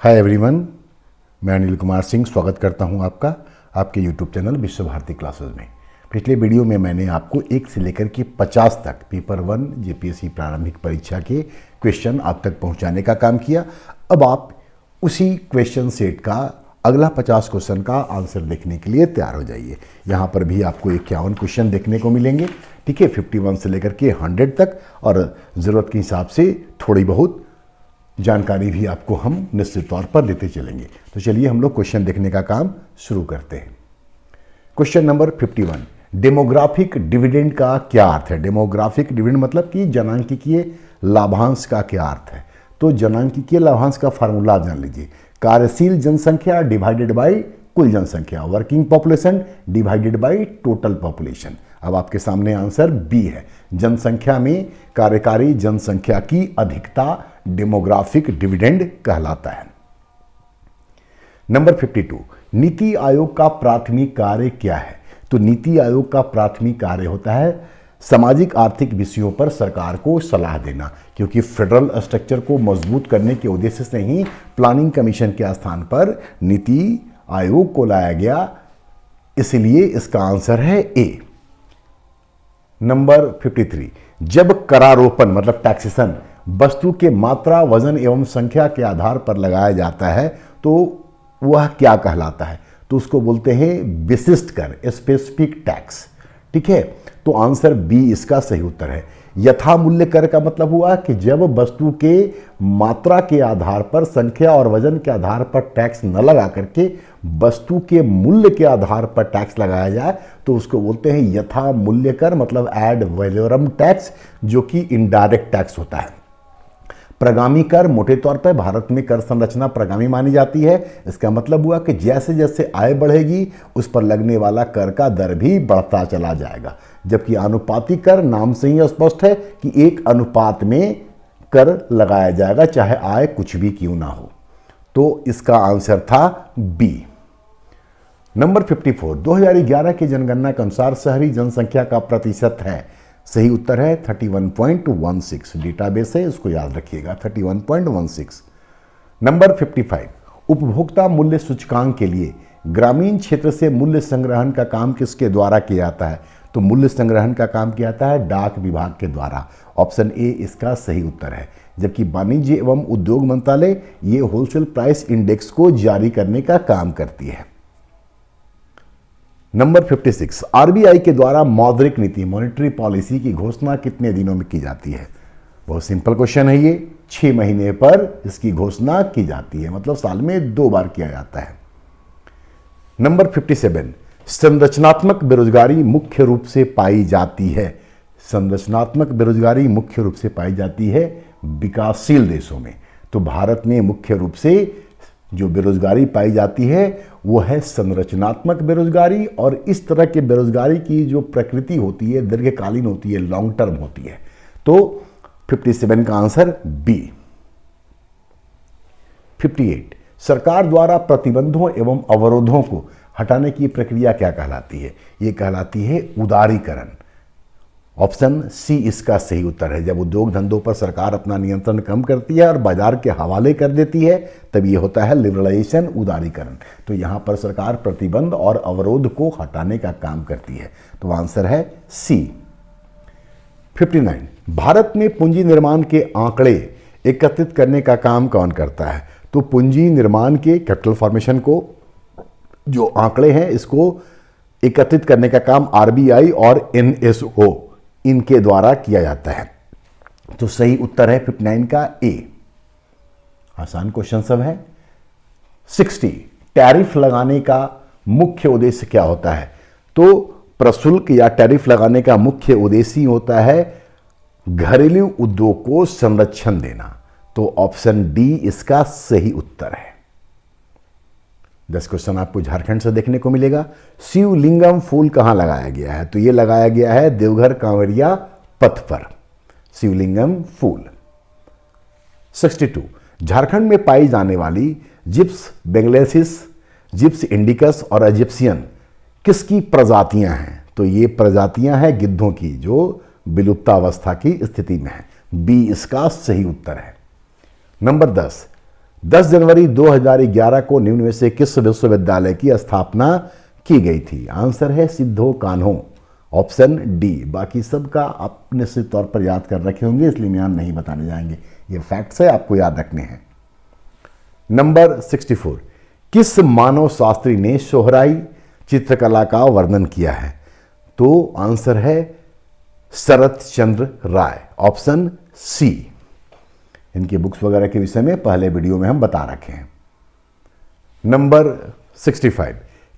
Hi everyone, मैं अनिल कुमार सिंह स्वागत करता हूं आपका आपके यूट्यूब चैनल विश्व भारती क्लासेस में। पिछले वीडियो में मैंने आपको 1 से लेकर के 50 तक पेपर 1 जेपीएससी प्रारंभिक परीक्षा के क्वेश्चन आप तक पहुंचाने का काम किया। अब आप उसी क्वेश्चन सेट का अगला 50 क्वेश्चन का आंसर देखने के लिए तैयार हो जाइए। यहाँ पर भी आपको 51 क्वेश्चन देखने को मिलेंगे, ठीक है, 51 से लेकर के 100 तक, और ज़रूरत के हिसाब से थोड़ी बहुत जानकारी भी आपको हम निश्चित तौर पर देते चलेंगे। तो चलिए हम लोग क्वेश्चन देखने का काम शुरू करते हैं। क्वेश्चन नंबर 51, डेमोग्राफिक डिविडेंड का क्या अर्थ है? डेमोग्राफिक डिविडेंड मतलब कि जनांकिकीय लाभांश का क्या अर्थ है? तो जनांकिकीय लाभांश का फार्मूला जान लीजिए। कार्यशील जनसंख्या डिवाइडेड बाय कुल जनसंख्या, working population divided by total population. अब आपके सामने आंसर बी है। जनसंख्या में कार्यकारी जनसंख्या की अधिकता डेमोग्राफिक डिविडेंड कहलाता है। नंबर 52, नीति आयोग का प्राथमिक कार्य क्या है? तो नीति आयोग का प्राथमिक कार्य होता है सामाजिक आर्थिक विषयों पर सरकार को सलाह देना, क्योंकि फेडरल स्ट्रक्चर को मजबूत करने के उद्देश्य से ही प्लानिंग कमीशन के स्थान पर नीति आयोग को लाया गया, इसलिए इसका आंसर है ए। नंबर 53, जब करारोपण मतलब टैक्सेशन वस्तु के मात्रा, वजन एवं संख्या के आधार पर लगाया जाता है तो वह क्या कहलाता है? तो उसको बोलते हैं विशिष्ट कर, स्पेसिफिक टैक्स, ठीक है। तो आंसर बी इसका सही उत्तर है। यथा मूल्य कर का मतलब हुआ कि जब वस्तु के मात्रा के आधार पर, संख्या और वजन के आधार पर टैक्स न लगा करके वस्तु के मूल्य के आधार पर टैक्स लगाया जाए तो उसको बोलते हैं यथा मूल्य कर, मतलब एड वैलोरम टैक्स, जो कि इनडायरेक्ट टैक्स होता है। प्रगामी कर, मोटे तौर पर भारत में कर संरचना प्रगामी मानी जाती है। इसका मतलब हुआ कि जैसे जैसे आय बढ़ेगी उस पर लगने वाला कर का दर भी बढ़ता चला जाएगा, जबकि अनुपातिक कर नाम से ही स्पष्ट है कि एक अनुपात में कर लगाया जाएगा, चाहे आय कुछ भी क्यों ना हो। तो इसका आंसर था बी। नंबर 54, 2011 की जनगणना के अनुसार शहरी जनसंख्या का प्रतिशत है। सही उत्तर है 31.16। डेटाबेस है, इसको याद रखिएगा, 31.16। नंबर 55, उपभोक्ता मूल्य सूचकांक के लिए ग्रामीण क्षेत्र से मूल्य संग्रहण का काम किसके द्वारा किया जाता है? तो मूल्य संग्रहण का काम किया जाता है डाक विभाग के द्वारा। ऑप्शन ए इसका सही उत्तर है। जबकि वाणिज्य एवं उद्योग मंत्रालय ये होलसेल प्राइस इंडेक्स को जारी करने का काम करती है। नंबर 56, आरबीआई के द्वारा मौद्रिक नीति मॉनेटरी पॉलिसी की घोषणा कितने दिनों में की जाती है? बहुत सिंपल क्वेश्चन है ये। 6 महीने पर इसकी घोषणा की जाती है, मतलब साल में 2 बार किया जाता है। नंबर 57, संरचनात्मक बेरोजगारी मुख्य रूप से पाई जाती है। संरचनात्मक बेरोजगारी मुख्य रूप से पाई जाती है विकासशील देशों में। तो भारत में मुख्य रूप से जो बेरोजगारी पाई जाती है वो है संरचनात्मक बेरोजगारी, और इस तरह के बेरोजगारी की जो प्रकृति होती है दीर्घकालीन होती है, लॉन्ग टर्म होती है। तो 57 का आंसर बी। 58, सरकार द्वारा प्रतिबंधों एवं अवरोधों को हटाने की प्रक्रिया क्या कहलाती है? ये कहलाती है उदारीकरण। ऑप्शन सी इसका सही उत्तर है। जब उद्योग धंधों पर सरकार अपना नियंत्रण कम करती है और बाजार के हवाले कर देती है तब ये होता है लिबरलाइजेशन, उदारीकरण। तो यहाँ पर सरकार प्रतिबंध और अवरोध को हटाने का काम करती है। तो आंसर है सी। 59, भारत में पूंजी निर्माण के आंकड़े एकत्रित करने का काम कौन करता है? तो पूंजी निर्माण के कैपिटल फॉर्मेशन को जो आंकड़े हैं इसको एकत्रित करने का काम आरबीआई और एनएसओ इनके द्वारा किया जाता है। तो सही उत्तर है 59 का ए। आसान क्वेश्चन सब है। 60, टैरिफ लगाने का मुख्य उद्देश्य क्या होता है? तो प्रशुल्क या टैरिफ लगाने का मुख्य उद्देश्य होता है घरेलू उद्योग को संरक्षण देना। तो ऑप्शन डी इसका सही उत्तर है। 10 क्वेश्चन आपको झारखंड से देखने को मिलेगा। शिवलिंगम फूल कहां लगाया गया है? तो यह लगाया गया है देवघर कांवरिया पथ पर, शिवलिंगम फूल। 62, झारखंड में पाई जाने वाली जिप्स बेंगलेसिस, जिप्स इंडिकस और इजिप्शियन किसकी प्रजातियां हैं? तो ये प्रजातियां हैं गिद्धों की, जो विलुप्तावस्था की स्थिति में है। बी इसका सही उत्तर है। नंबर 10, 10 जनवरी 2011 को निम्न में से किस विश्वविद्यालय की स्थापना की गई थी? आंसर है सिद्धो कान्हो, ऑप्शन डी। बाकी सब का आप निश्चित तौर पर याद कर रखे होंगे, इसलिए मैं नहीं बताने जाएंगे, ये फैक्ट्स है, आपको याद रखने हैं। नंबर 64, किस मानव शास्त्री ने सोहराई चित्रकला का वर्णन किया है? तो आंसर है शरत चंद्र राय, ऑप्शन सी। इनकी बुक्स वगैरह के विषय में पहले वीडियो में हम बता रखे हैं। नंबर 65,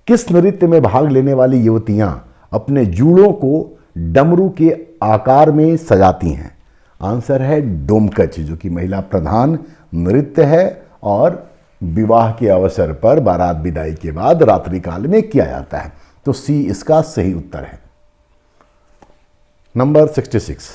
किस नृत्य में भाग लेने वाली युवतियां अपने जूड़ों को डमरू के आकार में सजाती हैं? आंसर है डोमकच, जो कि महिला प्रधान नृत्य है और विवाह के अवसर पर बारात विदाई के बाद रात्रि काल में किया जाता है। तो सी इसका सही उत्तर है। नंबर 66,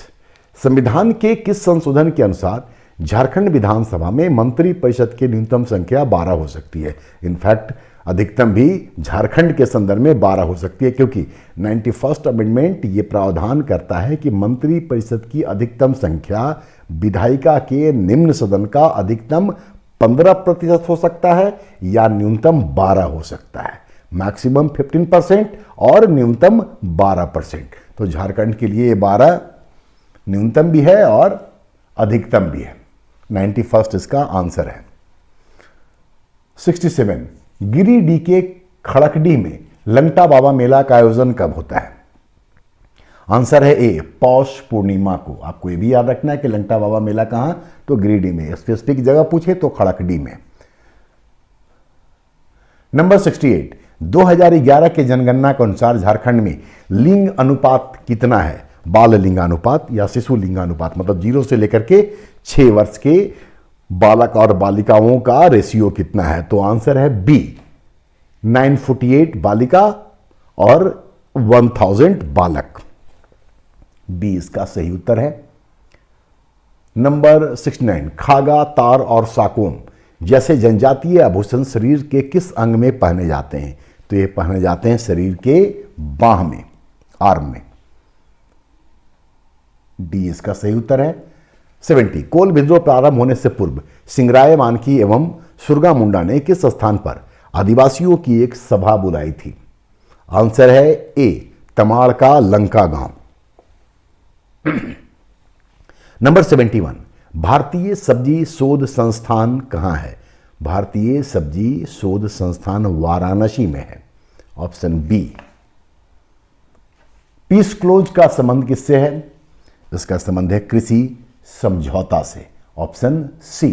संविधान के किस संशोधन के अनुसार झारखंड विधानसभा में मंत्री परिषद की न्यूनतम संख्या 12 हो सकती है? इनफैक्ट अधिकतम भी झारखंड के संदर्भ में 12 हो सकती है, क्योंकि 91st अमेंडमेंट ये प्रावधान करता है कि मंत्री परिषद की अधिकतम संख्या विधायिका के निम्न सदन का अधिकतम 15% हो सकता है या न्यूनतम 12 हो सकता है। मैक्सिमम 15% और न्यूनतम 12%। तो झारखंड के लिए 12 न्यूनतम भी है और अधिकतम भी है। 91st इसका आंसर है। 67, गिरिडीह के खड़कडीह में लंगटा बाबा मेला का आयोजन कब होता है? आंसर है ए, पौष पूर्णिमा को। आपको ये भी याद रखना है कि लंगटा बाबा मेला कहां? तो गिरिडीह में। स्पेसिफिक जगह पूछे तो खड़कडीह में। नंबर 68, 2011 के जनगणना के अनुसार झारखंड में लिंग अनुपात कितना है? बाल लिंगानुपात या शिशु लिंगानुपात, मतलब 0 से लेकर के 6 वर्ष के बालक और बालिकाओं का रेशियो कितना है? तो आंसर है बी, 948 बालिका और 1000 बालक। बी इसका सही उत्तर है। नंबर 69, खागा, तार और साकोम जैसे जनजातीय आभूषण शरीर के किस अंग में पहने जाते हैं? तो ये पहने जाते हैं शरीर के बाह में, आर्म में। डी इसका सही उत्तर है। 70, कोल विद्रोह प्रारंभ होने से पूर्व सिंगराय मानकी एवं सुरगा मुंडा ने किस स्थान पर आदिवासियों की एक सभा बुलाई थी? आंसर है ए, तमाड़ का लंका गांव। नंबर 71, भारतीय सब्जी शोध संस्थान कहां है? भारतीय सब्जी शोध संस्थान वाराणसी में है, ऑप्शन बी। पीस क्लोज का संबंध किससे है? इसका संबंध है कृषि समझौता से, ऑप्शन सी।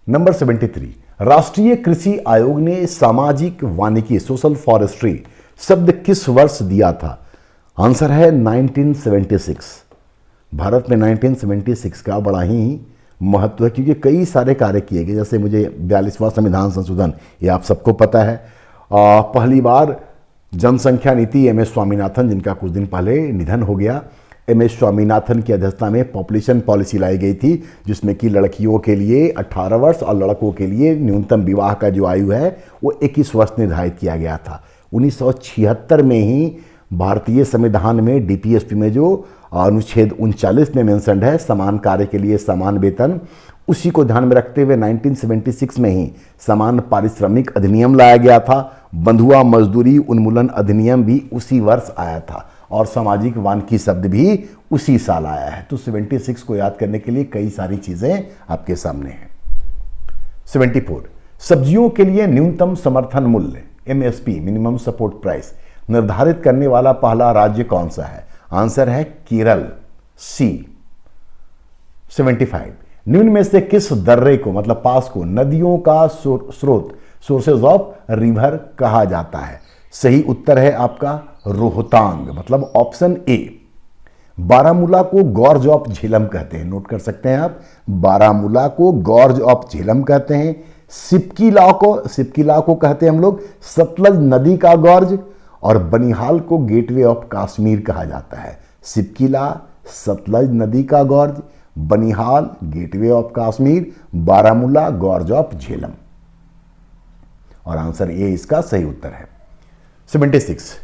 नंबर 73, राष्ट्रीय कृषि आयोग ने सामाजिक वानिकी सोशल फॉरेस्ट्री शब्द किस वर्ष दिया था? आंसर है 1976। भारत में 1976 का बड़ा ही महत्व है, क्योंकि कई सारे कार्य किए गए। जैसे मुझे 42वां संविधान संशोधन, ये आप सबको पता है। पहली बार जनसंख्या नीति एम एस स्वामीनाथन, जिनका कुछ दिन पहले निधन हो गया, एम एस स्वामीनाथन की अध्यक्षता में पॉपुलेशन पॉलिसी लाई गई थी, जिसमें कि लड़कियों के लिए 18 वर्ष और लड़कों के लिए न्यूनतम विवाह का जो आयु है वो 21 वर्ष निर्धारित किया गया था। 1976 में ही भारतीय संविधान में डीपीएसपी में जो अनुच्छेद 39 में मेंशन्ड है समान कार्य के लिए समान वेतन, उसी को ध्यान में रखते हुए 1976 में ही समान पारिश्रमिक अधिनियम लाया गया था। बंधुआ मजदूरी उन्मूलन अधिनियम भी उसी वर्ष आया था और सामाजिक वानिकी शब्द भी उसी साल आया है। तो 76 को याद करने के लिए कई सारी चीजें आपके सामने हैं। 74, सब्जियों के लिए न्यूनतम समर्थन मूल्य एमएसपी मिनिमम सपोर्ट प्राइस निर्धारित करने वाला पहला राज्य कौन सा है? आंसर है केरल, सी। 75, निम्न में से किस दर्रे को मतलब पास को नदियों का स्रोत सोर्सेज ऑफ रिवर कहा जाता है? सही उत्तर है आपका रोहतांग, मतलब ऑप्शन ए। बारामूला को गॉर्ज ऑफ झेलम कहते हैं, नोट कर सकते हैं आप। बारामूला को गॉर्ज ऑफ झेलम कहते हैं। सिपकिला को कहते हैं हम लोग सतलज नदी का गॉर्ज, और बनिहाल को गेटवे ऑफ कश्मीर कहा जाता है। सिपकिला सतलज नदी का gorge, Banihal gateway of Kashmir, Baramulla gorge of Jhelum, और आंसर ए इसका सही उत्तर है। 76,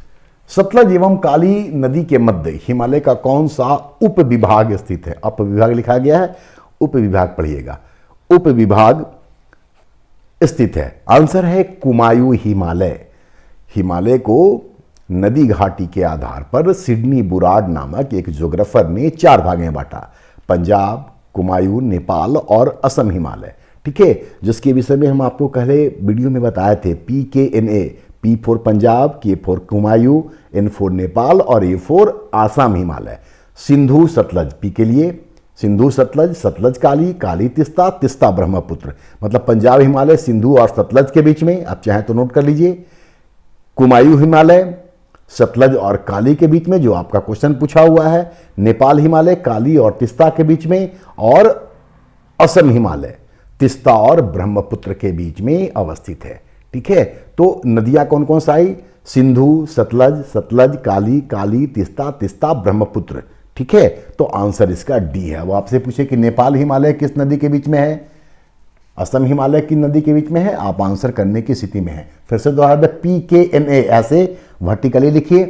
सतलज एवं काली नदी के मध्य हिमालय का कौन सा उप विभाग स्थित है? अप विभाग लिखा गया है, उप विभाग पढ़िएगा। उपविभाग स्थित है? आंसर है कुमायूं हिमालय। हिमालय को नदी घाटी के आधार पर सिडनी बुराड नामक एक ज्योग्राफर ने 4 भागों में बांटा, पंजाब, कुमायूं, नेपाल और असम हिमालय। ठीक है, जिसके विषय में हम आपको पहले वीडियो में बताए थे, PKNA, P for Punjab, K for Kumaon, N for Nepal और A for Assam Himalaya. Sindhu Sutlej, P के लिए सिंधु सतलज, सतलज काली, काली तिस्ता, तिस्ता ब्रह्मपुत्र, मतलब पंजाब हिमालय सिंधु और सतलज के बीच में, आप चाहें तो नोट कर लीजिए। कुमायूं हिमालय सतलज और काली के बीच में, जो आपका क्वेश्चन पूछा हुआ है। नेपाल हिमालय काली और तिस्ता के बीच में, और असम हिमालय तिस्ता और ब्रह्मपुत्र के बीच में अवस्थित है। ठीक है, तो नदियां कौन कौन सा आई? सिंधु, सतलज, सतलज काली, काली तिस्ता, तिस्ता ब्रह्मपुत्र। ठीक है, तो आंसर इसका डी है। वो आपसे पूछे कि नेपाल हिमालय किस नदी के बीच में है, असम हिमालय की नदी के बीच में है, आप आंसर करने की स्थिति में है। फिर से दोहरा दे, PKNA ऐसे वर्टिकली लिखिए,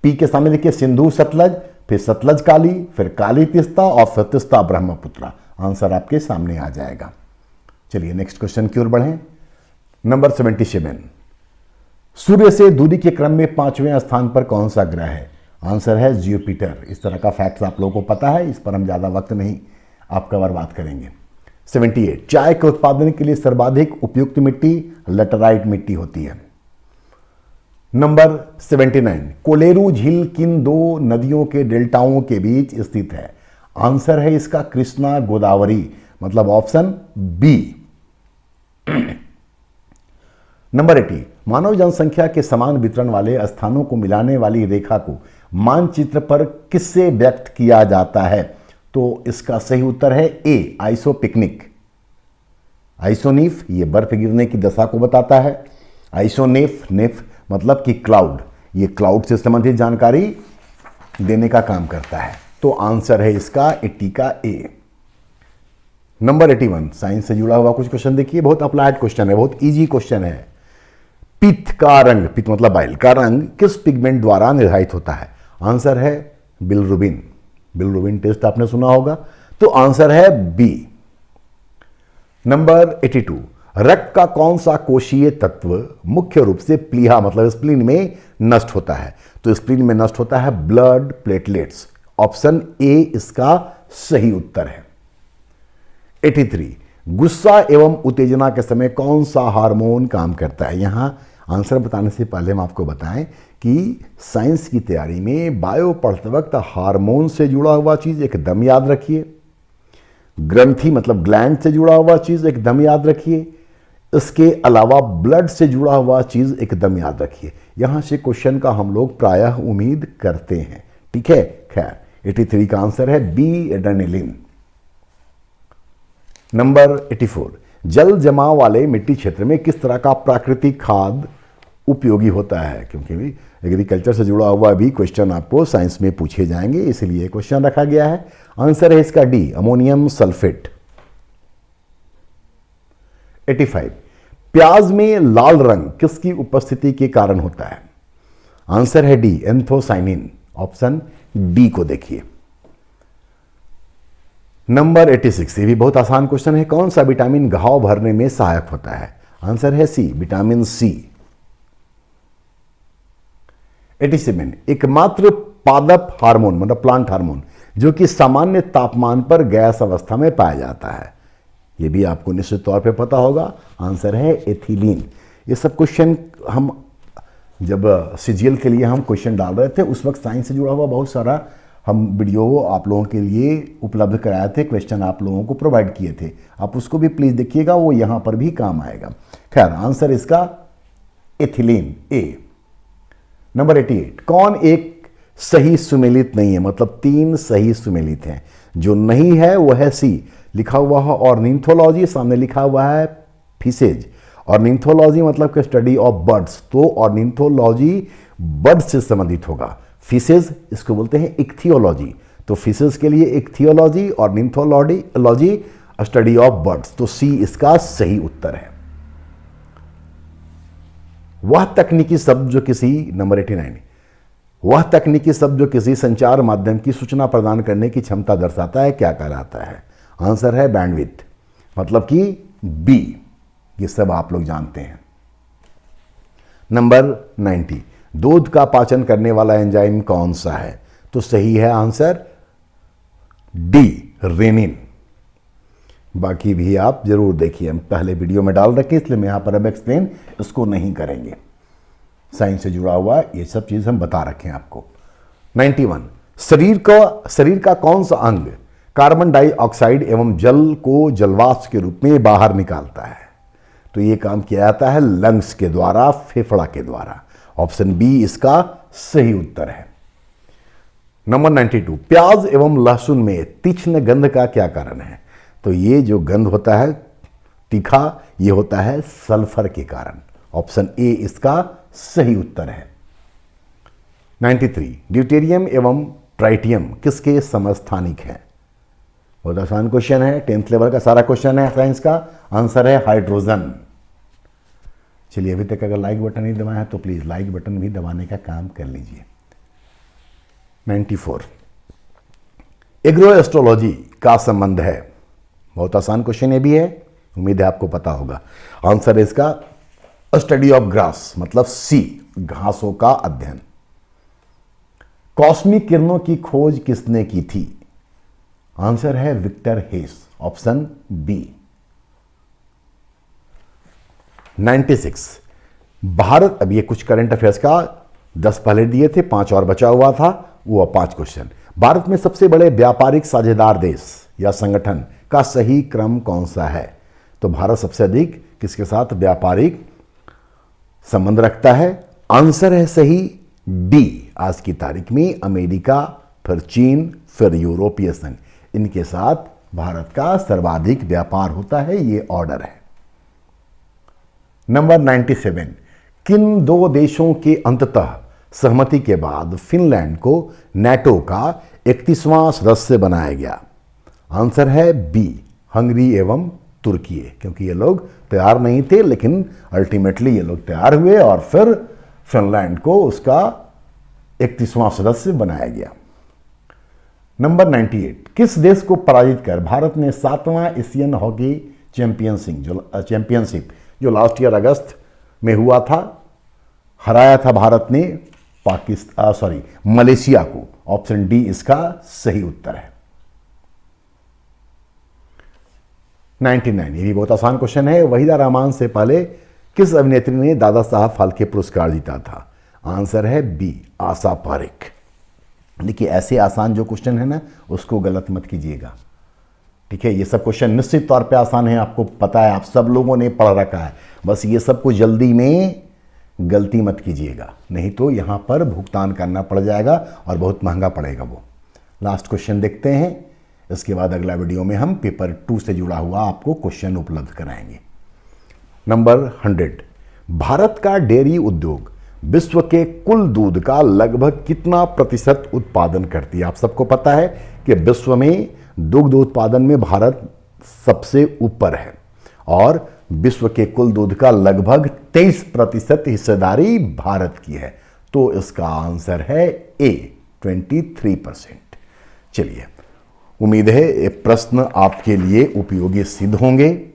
P के सामने लिखिए सिंधु सतलज, फिर सतलज काली, फिर काली तिस्ता और फिर तिस्ता ब्रह्मपुत्र। आंसर आपके सामने आ जाएगा। चलिए नेक्स्ट क्वेश्चन की ओर बढ़ें। नंबर 77, सूर्य से दूरी के क्रम में 5वें स्थान पर कौन सा ग्रह है? आंसर है जुपिटर। इस तरह का फैक्ट्स आप लोगों को पता है, इस पर हम ज़्यादा वक्त नहीं आपका बर्बाद करेंगे। 78, चाय के उत्पादन के लिए सर्वाधिक उपयुक्त मिट्टी लैटेराइट मिट्टी होती है। नंबर 79, कोलेरू झील किन 2 नदियों के डेल्टाओं के बीच स्थित है? आंसर है इसका कृष्णा गोदावरी, मतलब ऑप्शन बी। नंबर 80, मानव जनसंख्या के समान वितरण वाले स्थानों को मिलाने वाली रेखा को मानचित्र पर किससे व्यक्त किया जाता है? तो इसका सही उत्तर है ए, आइसोपिकनिक। आइसोनीफ ये बर्फ गिरने की दशा को बताता है। आइसोनेफ, नेफ मतलब कि क्लाउड, ये क्लाउड से संबंधित जानकारी देने का काम करता है। तो आंसर है इसका 80 का ए। नंबर 81, साइंस से जुड़ा हुआ कुछ क्वेश्चन देखिए, बहुत अप्लाइड क्वेश्चन है, बहुत इजी क्वेश्चन है। पित्त का रंग, पित्त मतलब बाइल का रंग किस पिगमेंट द्वारा निर्धारित होता है? आंसर है बिलरुबिन। बिलरुबिन टेस्ट आपने सुना होगा, तो आंसर है बी। नंबर 82, रक्त का कौन सा कोशीय तत्व मुख्य रूप से प्लीहा मतलब स्प्लीन में नष्ट होता है? तो स्प्लीन में नष्ट होता है ब्लड प्लेटलेट्स। ऑप्शन ए इसका सही उत्तर है। 83, गुस्सा एवं उत्तेजना के समय कौन सा हार्मोन काम करता है? यहां आंसर बताने से पहले हम आपको बताएं कि साइंस की तैयारी में बायो पढ़ते वक्त हार्मोन से जुड़ा हुआ चीज एकदम याद रखिए, ग्रंथि मतलब ग्लैंड से जुड़ा हुआ चीज एकदम याद रखिए, इसके अलावा ब्लड से जुड़ा हुआ चीज एकदम याद रखिए। यहां से क्वेश्चन का हम लोग प्रायः उम्मीद करते हैं। ठीक है, खैर 83 का आंसर है बी, एड्रेनालिन। नंबर 84, जल जमाव वाले मिट्टी क्षेत्र में किस तरह का प्राकृतिक खाद उपयोगी होता है? क्योंकि एग्रीकल्चर से जुड़ा हुआ भी क्वेश्चन आपको साइंस में पूछे जाएंगे, इसलिए क्वेश्चन रखा गया है। आंसर है इसका डी, अमोनियम सल्फेट। 85, प्याज में लाल रंग किसकी उपस्थिति के कारण होता है? आंसर है डी, एंथोसाइनिन। ऑप्शन डी को देखिए। नंबर 86, ये भी बहुत आसान क्वेश्चन है, कौन सा विटामिन घाव भरने में सहायक होता है? आंसर है सी, विटामिन सी। 87, एकमात्र पादप हार्मोन मतलब प्लांट हार्मोन जो कि सामान्य तापमान पर गैस अवस्था में पाया जाता है, यह भी आपको निश्चित तौर पे पता होगा। आंसर है एथिलीन। ये सब क्वेश्चन हम जब सीजीएल के लिए हम क्वेश्चन डाल रहे थे उस वक्त साइंस से जुड़ा हुआ बहुत सारा हम वीडियो आप लोगों के लिए उपलब्ध कराए थे, क्वेश्चन आप लोगों को प्रोवाइड किए थे, आप उसको भी प्लीज देखिएगा, वो यहां पर भी काम आएगा। खैर आंसर इसका एथिलीन, ए। नंबर 88, कौन एक सही सुमेलित नहीं है? मतलब 3 सही सुमेलित हैं, जो नहीं है वो है सी, लिखा हुआ है ऑर्निथोलॉजी, सामने लिखा हुआ है फिशेज। ऑर्निथोलॉजी मतलब कि स्टडी ऑफ बर्ड्स, तो ऑर्निथोलॉजी बर्ड्स से संबंधित होगा। फिशेज इसको बोलते हैं इक्थियोलॉजी, तो फिशेज के लिए इक्थियोलॉजी और निम्फोलॉजी स्टडी ऑफ बर्ड्स, तो सी इसका सही उत्तर है। वह तकनीकी शब्द जो किसी नंबर 89, वह तकनीकी शब्द जो किसी संचार माध्यम की सूचना प्रदान करने की क्षमता दर्शाता है क्या कहलाता है? आंसर है बैंडविड्थ। मतलब कि बी। ये सब आप लोग जानते हैं। नंबर 90, दूध का पाचन करने वाला एंजाइम कौन सा है? तो सही है आंसर डी, रेनिन। बाकी भी आप जरूर देखिए, हम पहले वीडियो में डाल रखे इसलिए मैं यहां पर अब एक्सप्लेन इसको नहीं करेंगे। साइंस से जुड़ा हुआ ये सब चीज हम बता रखे हैं आपको। 91, शरीर का कौन सा अंग कार्बन डाइऑक्साइड एवं जल को जलवाष्प के रूप में बाहर निकालता है? तो ये काम किया जाता है लंग्स के द्वारा, फेफड़ा के द्वारा। ऑप्शन बी इसका सही उत्तर है। नंबर 92, प्याज एवं लहसुन में तीक्ष्ण गंध का क्या कारण है? तो ये जो गंध होता है तीखा, ये होता है सल्फर के कारण। ऑप्शन ए इसका सही उत्तर है। 93, ड्यूटेरियम एवं ट्राइटियम किसके समस्थानिक हैं? बहुत आसान क्वेश्चन है, 10th लेवल का सारा क्वेश्चन है साइंस का। आंसर है हाइड्रोजन। चलिए, अभी तक अगर लाइक बटन नहीं दबाया है तो प्लीज लाइक बटन भी दबाने का काम कर लीजिए। 94, एग्रो एस्ट्रोलॉजी का संबंध है? बहुत आसान क्वेश्चन ये भी है, उम्मीद है आपको पता होगा। आंसर है इसका स्टडी ऑफ ग्रास, मतलब सी, घासों का अध्ययन। कॉस्मिक किरणों की खोज किसने की थी? आंसर है Victor Hess. Option B. 96, Bharat, अब ये कुछ करंट अफेयर्स का 10 पहले दिए थे, 5 और बचा हुआ था, वो 5 क्वेश्चन। भारत में सबसे बड़े व्यापारिक साझेदार देश या संगठन का सही क्रम कौन सा है? तो भारत सबसे अधिक किसके साथ व्यापारिक संबंध रखता है? आंसर है सही डी, आज की तारीख में अमेरिका, फिर चीन, फिर यूरोपीय संघ, इनके साथ भारत का सर्वाधिक व्यापार होता है, ये ऑर्डर है। नंबर 97, किन 2 देशों के अंततः सहमति के बाद फिनलैंड को नाटो का 31वां सदस्य बनाया गया? आंसर है बी, हंगरी एवं तुर्की, क्योंकि ये लोग तैयार नहीं थे, लेकिन अल्टीमेटली ये लोग तैयार हुए और फिर फिनलैंड को उसका 31वां सदस्य बनाया गया। नंबर 98, किस देश को पराजित कर भारत ने 7वां एशियन हॉकी चैंपियनशिप जो लास्ट ईयर अगस्त में हुआ था, हराया था भारत ने मलेशिया को? ऑप्शन डी इसका सही उत्तर है। 99, ये भी बहुत आसान क्वेश्चन है, वहीदा रहमान से पहले किस अभिनेत्री ने दादा साहब फाल्के पुरस्कार जीता था? आंसर है बी, आशा पारेख। देखिए, ऐसे आसान जो क्वेश्चन है ना, उसको गलत मत कीजिएगा, ठीक है। ये सब क्वेश्चन निश्चित तौर पे आसान है, आपको पता है, आप सब लोगों ने पढ़ रखा है, बस ये सब को जल्दी में गलती मत कीजिएगा, नहीं तो यहां पर भुगतान करना पड़ जाएगा और बहुत महंगा पड़ेगा वो। लास्ट क्वेश्चन देखते हैं, इसके बाद अगला वीडियो में हम पेपर 2 से जुड़ा हुआ आपको क्वेश्चन उपलब्ध कराएंगे। नंबर 100, भारत का डेयरी उद्योग विश्व के कुल दूध का लगभग कितना प्रतिशत उत्पादन करती है? आप सबको पता है कि विश्व में दुग्ध उत्पादन में भारत सबसे ऊपर है और विश्व के कुल दूध का लगभग 23% हिस्सेदारी भारत की है, तो इसका आंसर है ए, 23%। चलिए, उम्मीद है ये प्रश्न आपके लिए उपयोगी सिद्ध होंगे।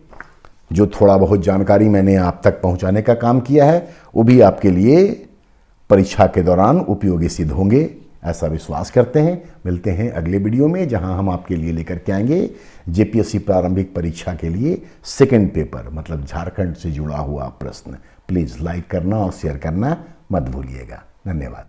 जो थोड़ा बहुत जानकारी मैंने आप तक पहुंचाने का काम किया है, वो भी आपके लिए परीक्षा के दौरान उपयोगी सिद्ध होंगे, ऐसा विश्वास करते हैं। मिलते हैं अगले वीडियो में, जहां हम आपके लिए लेकर के आएंगे जेपीएससी प्रारंभिक परीक्षा के लिए सेकंड पेपर, मतलब झारखंड से जुड़ा हुआ प्रश्न। प्लीज़ लाइक करना और शेयर करना मत भूलिएगा। धन्यवाद।